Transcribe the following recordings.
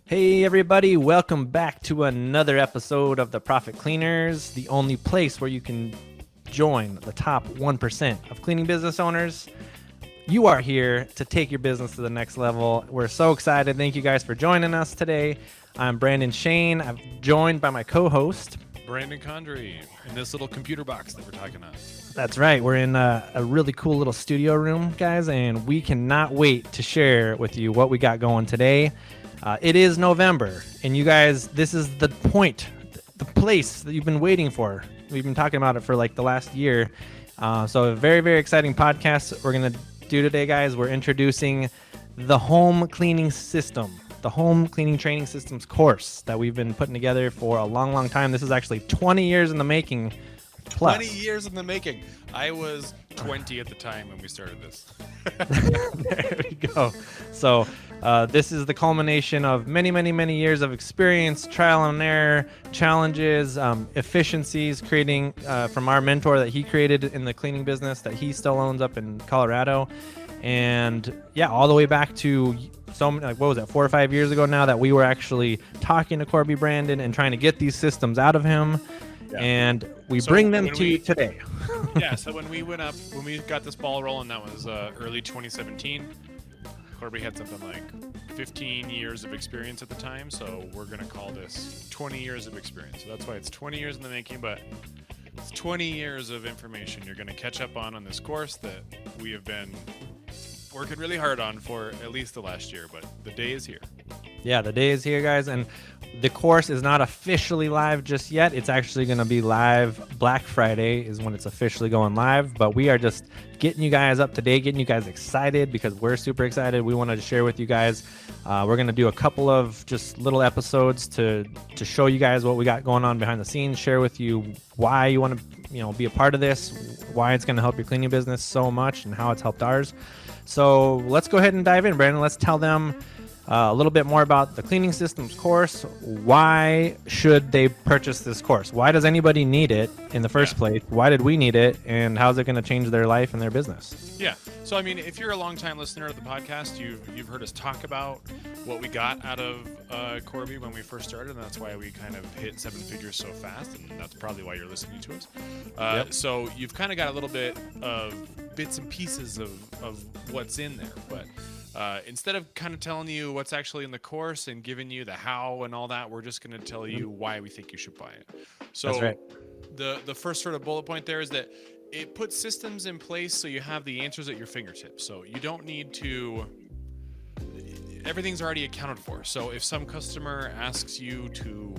Hey everybody, welcome back to another episode of the Profit Cleaners, the only place where you can join the top 1% of cleaning business owners. You are here to take your business to the next level. We're so excited. Thank you guys for joining us today. I'm Brandon Shane. I'm joined by my co-host, Brandon Condry, in this little computer box that we're talking about. That's right. We're in a really cool little studio room, guys, and we cannot wait to share with you what we got going today. It is November, and you guys, this is the point, the place that you've been waiting for. We've been talking about it for like the last year. So a very, very exciting podcast we're going to do today, guys. We're introducing the home cleaning system, the home cleaning training systems course that we've been putting together for a long, long time. This is actually 20 years in the making. Plus. 20 years in the making. I was 20 at the time when we started this. There we go. So this is the culmination of many, many, many years of experience, trial and error, challenges, efficiencies, creating from our mentor that he created in the cleaning business that he still owns up in Colorado. And yeah, all the way back to like, what was that, 4 or 5 years ago now that we were actually talking to Corby Brandon and trying to get these systems out of him. Yeah. And we bring them to you today. Yeah, so when we got this ball rolling, that was early 2017. Corby had something like 15 years of experience at the time, so we're going to call this 20 years of experience. So that's why it's 20 years in the making, but it's 20 years of information you're going to catch up on this course that we have been working really hard on for at least the last year, but the day is here. Yeah, the day is here, guys, and the course is not officially live just yet. It's actually going to be live. Black Friday is when it's officially going live, but we are just getting you guys up to date, getting you guys excited because we're super excited. We wanted to share with you guys. We're going to do a couple of just little episodes to show you guys what we got going on behind the scenes, share with you why you want to be a part of this, why it's going to help your cleaning business so much, and how it's helped ours. So let's go ahead and dive in, Brandon. Let's tell them a little bit more about the cleaning systems course. Why should they purchase this course? Why does anybody need it in the first place? Why did we need it? And how's it going to change their life and their business? Yeah. So, I mean, if you're a longtime listener of the podcast, you've heard us talk about what we got out of Corby when we first started, and that's why we kind of hit 7 figures so fast, and that's probably why you're listening to us. Yep. So you've kind of got a little bit of bits and pieces of what's in there, but instead of kind of telling you what's actually in the course and giving you the how and all that, we're just going to tell you why we think you should buy it. So that's right. The first sort of bullet point there is that it puts systems in place so you have the answers at your fingertips. So you don't need to, everything's already accounted for. So if some customer asks you to,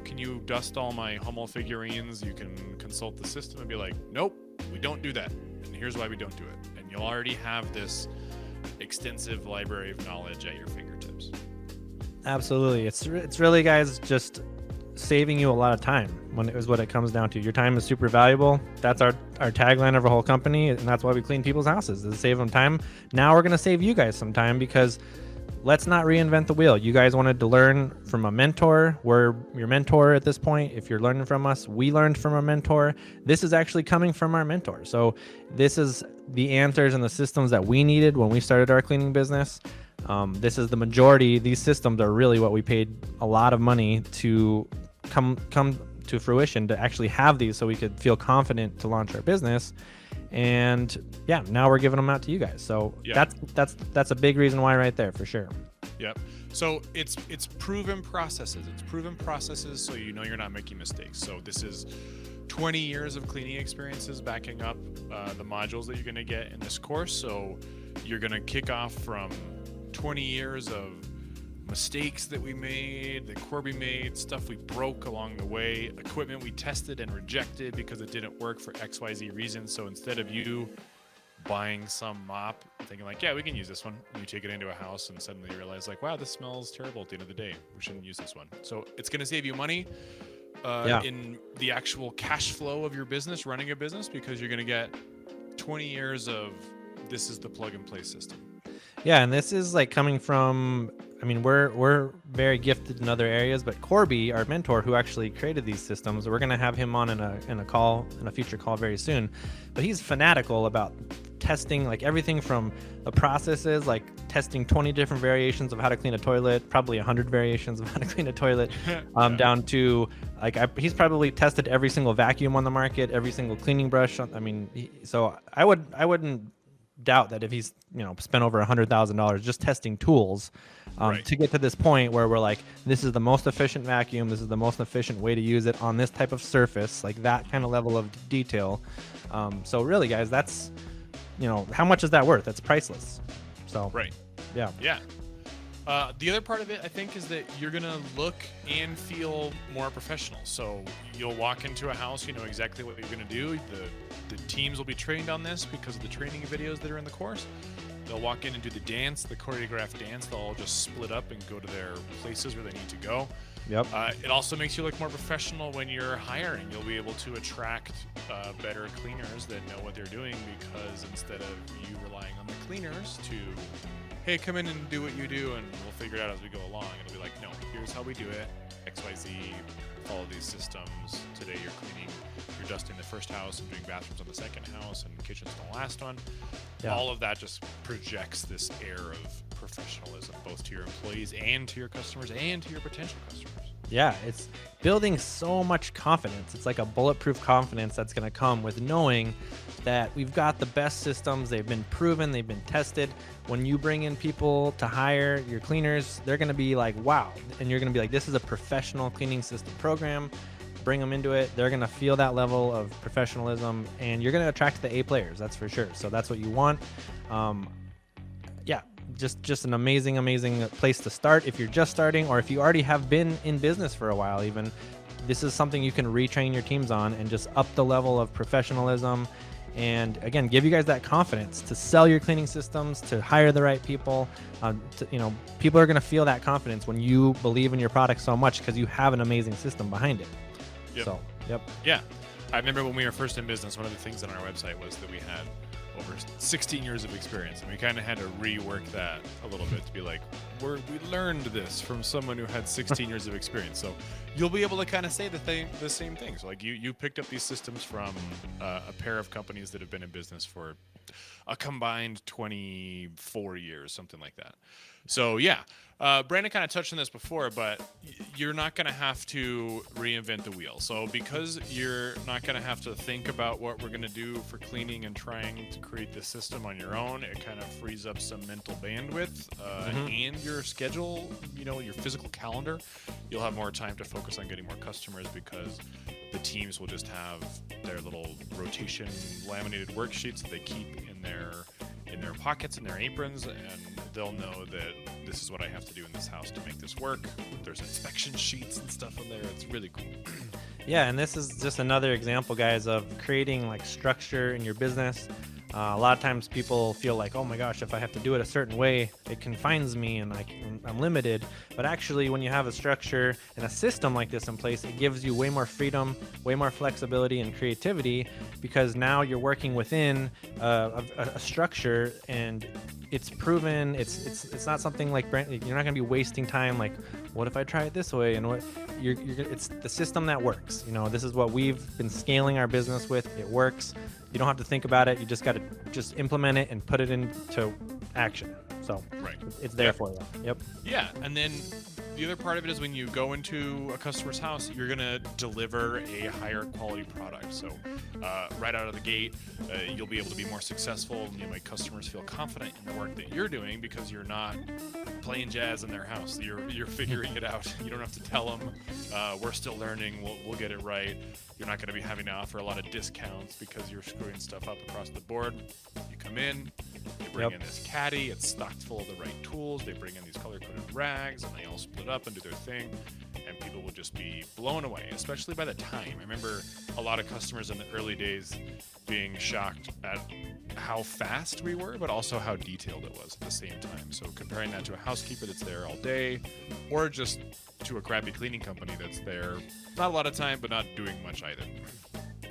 can you dust all my Hummel figurines? You can consult the system and be like, nope, we don't do that. And here's why we don't do it. And you'll already have this extensive library of knowledge at your fingertips. Absolutely. It's really, guys, just saving you a lot of time when it is what it comes down to. Your time is super valuable. That's our tagline of our whole company, and that's why we clean people's houses, is to save them time. Now we're going to save you guys some time because let's not reinvent the wheel. You guys wanted to learn from a mentor. We're your mentor at this point. If you're learning from us, we learned from our mentor. This is actually coming from our mentor. So this is the answers and the systems that we needed when we started our cleaning business. This is the majority. These systems are really what we paid a lot of money to come to fruition, to actually have these so we could feel confident to launch our business. And yeah, now we're giving them out to you guys. So yeah, that's a big reason why right there for sure. Yep. So it's proven processes. It's proven processes so you know you're not making mistakes. So this is 20 years of cleaning experiences backing up the modules that you're going to get in this course. So you're going to kick off from 20 years of mistakes that we made, that Corby made, stuff we broke along the way, equipment we tested and rejected because it didn't work for XYZ reasons. So instead of you buying some mop thinking like, yeah, we can use this one, and you take it into a house and suddenly you realize like, wow, this smells terrible at the end of the day. We shouldn't use this one. So it's going to save you money in the actual cash flow of your business, running a business, because you're going to get 20 years of this is the plug and play system. Yeah, and this is like coming from I mean, we're very gifted in other areas, but Corby, our mentor who actually created these systems, we're gonna have him on in a future call very soon. But he's fanatical about testing like everything from the processes, like testing 20 different variations of how to clean a toilet, probably 100 variations of how to clean a toilet, down to like he's probably tested every single vacuum on the market, every single cleaning brush. I mean, so I wouldn't doubt that if he's spent over $100,000 just testing tools to get to this point where we're like, this is the most efficient vacuum, this is the most efficient way to use it on this type of surface, like that kind of level of detail. So really, guys, that's how much is that worth? That's priceless. So yeah. The other part of it, I think, is that you're gonna look and feel more professional. So you'll walk into a house, you know exactly what you're gonna do. The teams will be trained on this because of the training videos that are in the course. They'll walk in and do the dance, the choreographed dance. They'll all just split up and go to their places where they need to go. Yep. It also makes you look more professional when you're hiring. You'll be able to attract better cleaners that know what they're doing, because instead of you relying on the cleaners to, hey, come in and do what you do and we'll figure it out as we go along, it'll be like, no, here's how we do it, XYZ, follow these systems. Today you're dusting the first house and doing bathrooms on the second house and kitchens on the last one. Yeah. All of that just projects this air of professionalism, both to your employees and to your customers and to your potential customers. Yeah, it's building so much confidence. It's like a bulletproof confidence that's going to come with knowing that we've got the best systems. They've been proven, they've been tested. When you bring in people to hire your cleaners, they're going to be like, wow. And you're going to be like, this is a professional cleaning system program. Bring them into it. They're going to feel that level of professionalism, and you're going to attract the A players. That's for sure. So that's what you want. Yeah, just an amazing place to start if you're just starting, or if you already have been in business for a while. Even this is something you can retrain your teams on and just up the level of professionalism, and again, give you guys that confidence to sell your cleaning systems, to hire the right people. People are going to feel that confidence when you believe in your product so much because you have an amazing system behind it. Yep. So, yep. Yeah. I remember when we were first in business, one of the things on our website was that we had over 16 years of experience, and we kind of had to rework that a little bit to be like, we learned this from someone who had 16 years of experience. So you'll be able to kind of say the same things. Like you picked up these systems from a pair of companies that have been in business for a combined 24 years, something like that. So yeah, Brandon kind of touched on this before, but you're not going to have to reinvent the wheel. So because you're not going to have to think about what we're going to do for cleaning and trying to create this system on your own, it kind of frees up some mental bandwidth and your schedule, your physical calendar. You'll have more time to focus on getting more customers because the teams will just have their little rotation laminated worksheets that they keep in their pockets, in their aprons, and they'll know that this is what I have to do in this house to make this work. There's inspection sheets and stuff in there. It's really cool. Yeah, and this is just another example, guys, of creating like structure in your business. A lot of times people feel like, oh my gosh, if I have to do it a certain way, it confines me and I'm limited. But actually, when you have a structure and a system like this in place, it gives you way more freedom, way more flexibility and creativity, because now you're working within a structure, and it's proven. It's not something like you're not going to be wasting time. Like, what if I try it this way? And what it's the system that works. This is what we've been scaling our business with. It works. You don't have to think about it. You just got to just implement it and put it into action. So it's there for you. Yep. Yeah, and then the other part of it is when you go into a customer's house, you're going to deliver a higher quality product. So right out of the gate, you'll be able to be more successful, and you make customers feel confident in the work that you're doing because you're not playing jazz in their house. You're figuring it out. You don't have to tell them, we're still learning, we'll get it right. You're not going to be having to offer a lot of discounts because you're screwing stuff up across the board. You come in, they bring in this caddy, it's stocked full of the right tools, they bring in these color-coded rags, and they all split up and do their thing, and people will just be blown away, especially by the time. I remember a lot of customers in the early days being shocked at how fast we were, but also how detailed it was at the same time. So comparing that to a housekeeper that's there all day, or just to a crappy cleaning company that's there not a lot of time, but not doing much either.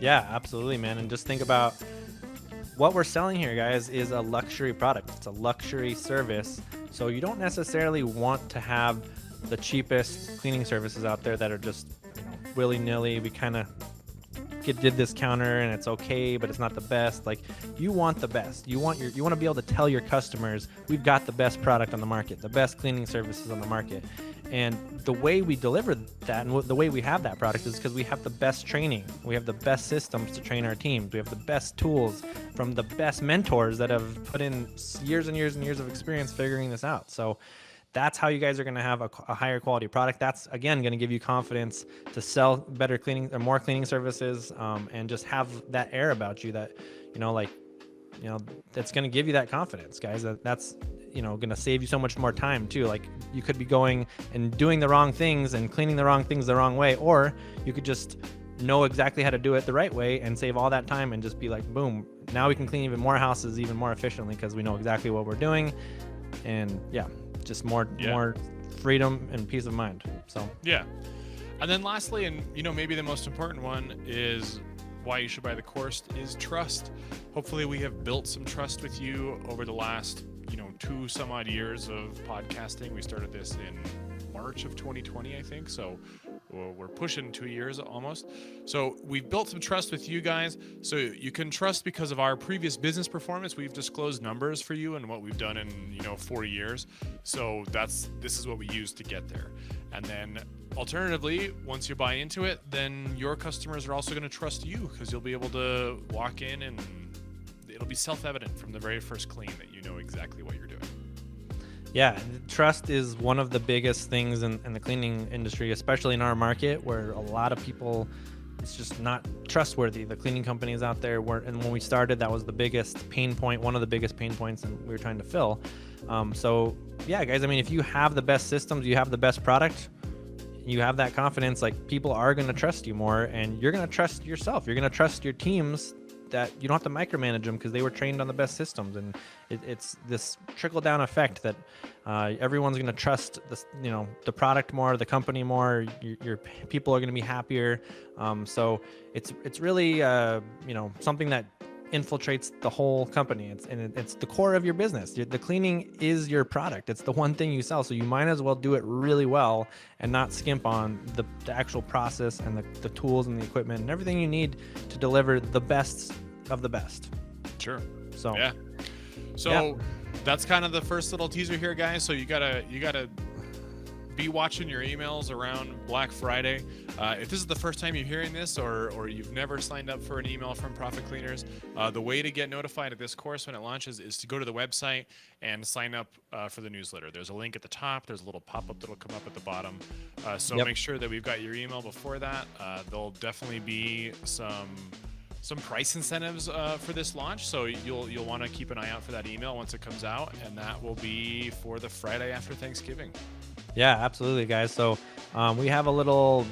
Yeah, absolutely, man. And just think about what we're selling here, guys, is a luxury product. It's a luxury service. So you don't necessarily want to have the cheapest cleaning services out there that are just, willy-nilly. We kind of did this counter and it's okay, but it's not the best. Like, you want the best. You want to be able to tell your customers, we've got the best product on the market, the best cleaning services on the market. And the way we deliver that and the way we have that product is because we have the best training. We have the best systems to train our teams. We have the best tools from the best mentors that have put in years and years and years of experience figuring this out. So that's how you guys are going to have a higher quality product. That's, again, going to give you confidence to sell better cleaning or more cleaning services, and just have that air about you that, that's going to give you that confidence, guys. That's going to save you so much more time too. Like, you could be going and doing the wrong things and cleaning the wrong things the wrong way, or you could just know exactly how to do it the right way and save all that time and just be like, boom, now we can clean even more houses even more efficiently because we know exactly what we're doing. And just more freedom and peace of mind. So and then lastly, and maybe the most important one is why you should buy the course, is trust. Hopefully we have built some trust with you over the last 2 some odd years of podcasting. We started this in March of 2020, I think, so we're pushing 2 years almost. So we've built some trust with you guys, so you can trust because of our previous business performance. We've disclosed numbers for you and what we've done in 4 years. So this is what we use to get there. And then alternatively, once you buy into it, then your customers are also going to trust you because you'll be able to walk in and it'll be self-evident from the very first clean that you know exactly what you're doing. Yeah, trust is one of the biggest things in the cleaning industry, especially in our market where a lot of people, it's just not trustworthy. The cleaning companies out there weren't, and when we started, that was the biggest pain point, one of the biggest pain points, and we were trying to fill. So yeah, guys, I mean, if you have the best systems, you have the best product, you have that confidence, like, people are going to trust you more, and you're going to trust yourself. You're going to trust your teams that you don't have to micromanage them because they were trained on the best systems. And it's this trickle down effect that everyone's going to trust this, the product more, the company more, your people are going to be happier. So it's really, something that infiltrates the whole company. It's the core of your business. The cleaning is your product. It's the one thing you sell. So you might as well do it really well and not skimp on the actual process and the tools and the equipment and everything you need to deliver the best of the best. Sure. So that's kind of the first little teaser here, guys. So you gotta be watching your emails around Black Friday. If this is the first time you're hearing this, or you've never signed up for an email from Profit Cleaners, the way to get notified of this course when it launches is to go to the website and sign up for the newsletter. There's a link at the top. There's a little pop-up that'll come up at the bottom. So make sure that we've got your email before that. There'll definitely be some price incentives for this launch, so you'll want to keep an eye out for that email once it comes out, and that will be for the Friday after Thanksgiving. Yeah, absolutely, guys. So we have a little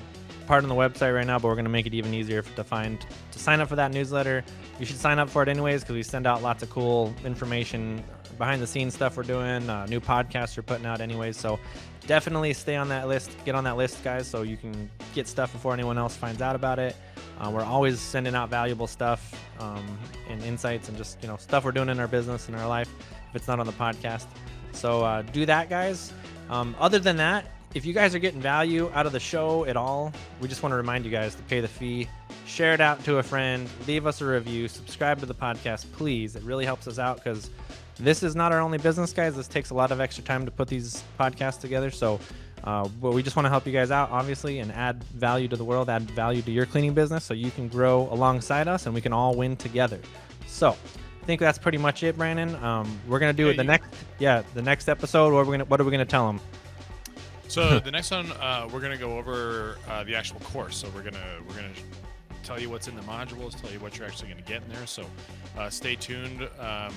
part on the website right now, but we're going to make it even easier to sign up for that newsletter. You should sign up for it anyways because we send out lots of cool information, behind the scenes stuff we're doing, new podcasts we're putting out anyways. So definitely stay on that list, get on that list, guys, so you can get stuff before anyone else finds out about it. We're always sending out valuable stuff and insights and just stuff we're doing in our business and our life if it's not on the podcast. So do that, guys. Other than that, if you guys are getting value out of the show at all, we just want to remind you guys to pay the fee, share it out to a friend, leave us a review, subscribe to the podcast, please. It really helps us out because this is not our only business, guys. This takes a lot of extra time to put these podcasts together. So but we just want to help you guys out, obviously, and add value to the world, add value to your cleaning business so you can grow alongside us and we can all win together. So I think that's pretty much it, Brandon. We're going to do the next episode. What are we going to tell them? So the next one, we're going to go over the actual course. So we're going to tell you what's in the modules, tell you what you're actually going to get in there. So stay tuned.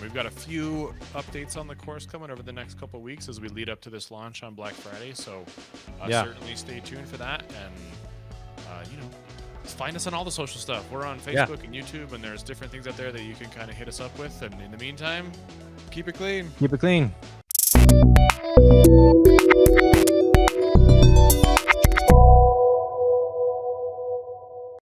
We've got a few updates on the course coming over the next couple of weeks as we lead up to this launch on Black Friday. So certainly stay tuned for that. And, find us on all the social stuff. We're on Facebook and YouTube, and there's different things out there that you can kind of hit us up with. And in the meantime, keep it clean. Keep it clean.